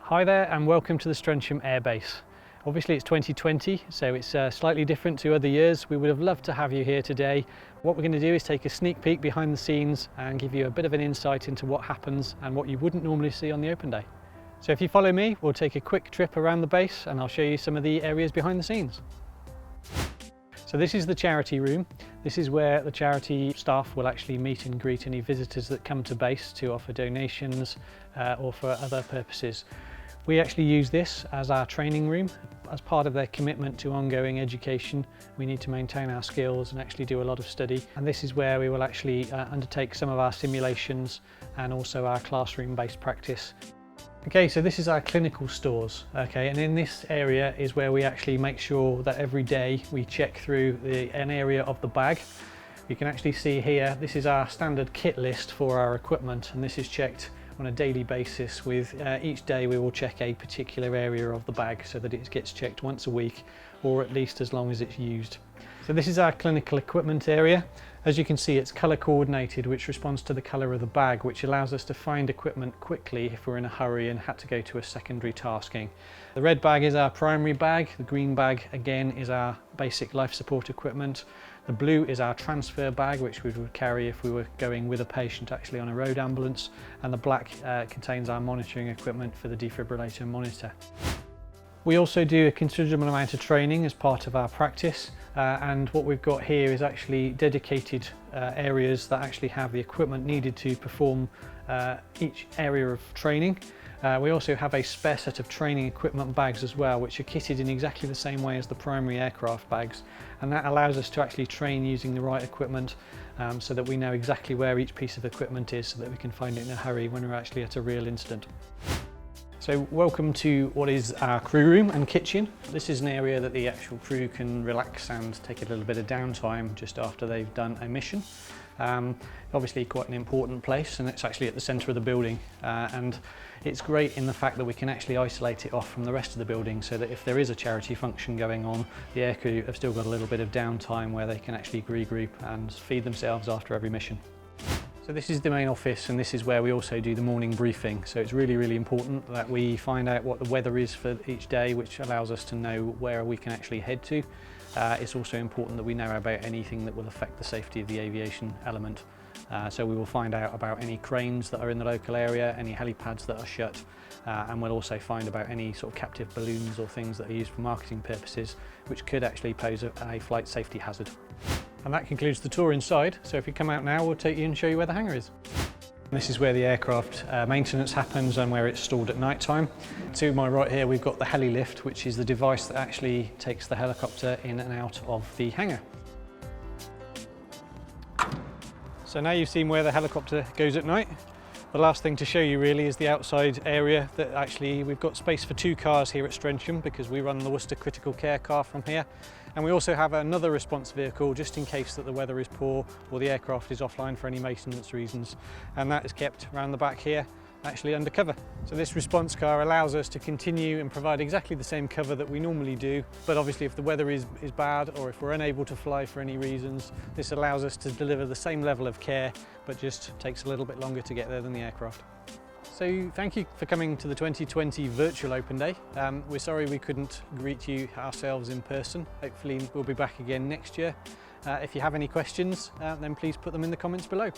Hi there and welcome to the Strensham Airbase. Obviously it's 2020, so it's slightly different to other years. We would have loved to have you here today. What we're going to do is take a sneak peek behind the scenes and give you a bit of an insight into what happens and what you wouldn't normally see on the open day. So if you follow me, we'll take a quick trip around the base and I'll show you some of the areas behind the scenes. So this is the charity room. This is where the charity staff will actually meet and greet any visitors that come to base to offer donations or for other purposes. We actually use this as our training room. As part of their commitment to ongoing education, we need to maintain our skills and actually do a lot of study. And this is where we will actually undertake some of our simulations and also our classroom-based practice. Okay, so this is our clinical stores, okay, and in this area is where we actually make sure that every day we check through an area of the bag. You can actually see here, this is our standard kit list for our equipment, and this is checked on a daily basis. With each day we will check a particular area of the bag so that it gets checked once a week, or at least as long as it's used. So this is our clinical equipment area. As you can see, it's colour coordinated, which responds to the colour of the bag, which allows us to find equipment quickly if we're in a hurry and had to go to a secondary tasking. The red bag is our primary bag. The green bag again is our basic life support equipment. The blue is our transfer bag, which we would carry if we were going with a patient actually on a road ambulance, and the black contains our monitoring equipment for the defibrillator monitor. We also do a considerable amount of training as part of our practice, and what we've got here is actually dedicated areas that actually have the equipment needed to perform each area of training. We also have a spare set of training equipment bags as well, which are kitted in exactly the same way as the primary aircraft bags, and that allows us to actually train using the right equipment so that we know exactly where each piece of equipment is so that we can find it in a hurry when we're actually at a real incident. So welcome to what is our crew room and kitchen. This is an area that the actual crew can relax and take a little bit of downtime just after they've done a mission. Obviously quite an important place, and it's actually at the centre of the building, and it's great in the fact that we can actually isolate it off from the rest of the building so that if there is a charity function going on, the aircrew have still got a little bit of downtime where they can actually regroup and feed themselves after every mission. So this is the main office, and this is where we also do the morning briefing. So it's really important that we find out what the weather is for each day, which allows us to know where we can actually head to. It's also important that we know about anything that will affect the safety of the aviation element. So we will find out about any cranes that are in the local area, any helipads that are shut, and we'll also find about any sort of captive balloons or things that are used for marketing purposes, which could actually pose a flight safety hazard. And that concludes the tour inside, so if you come out now, we'll take you and show you where the hangar is. This is where the aircraft maintenance happens and where it's stored at night time. To my right here we've got the Heli Lift, which is the device that actually takes the helicopter in and out of the hangar. So now you've seen where the helicopter goes at night. The last thing to show you really is the outside area that actually we've got space for 2 cars here at Strensham because we run the Worcester Critical Care car from here, and we also have another response vehicle just in case that the weather is poor or the aircraft is offline for any maintenance reasons, and that is kept around the back here actually under cover. So this response car allows us to continue and provide exactly the same cover that we normally do, but obviously if the weather is bad or if we're unable to fly for any reasons, this allows us to deliver the same level of care but just takes a little bit longer to get there than the aircraft. So thank you for coming to the 2020 virtual open day. We're sorry we couldn't greet you ourselves in person. Hopefully we'll be back again next year. If you have any questions, then please put them in the comments below.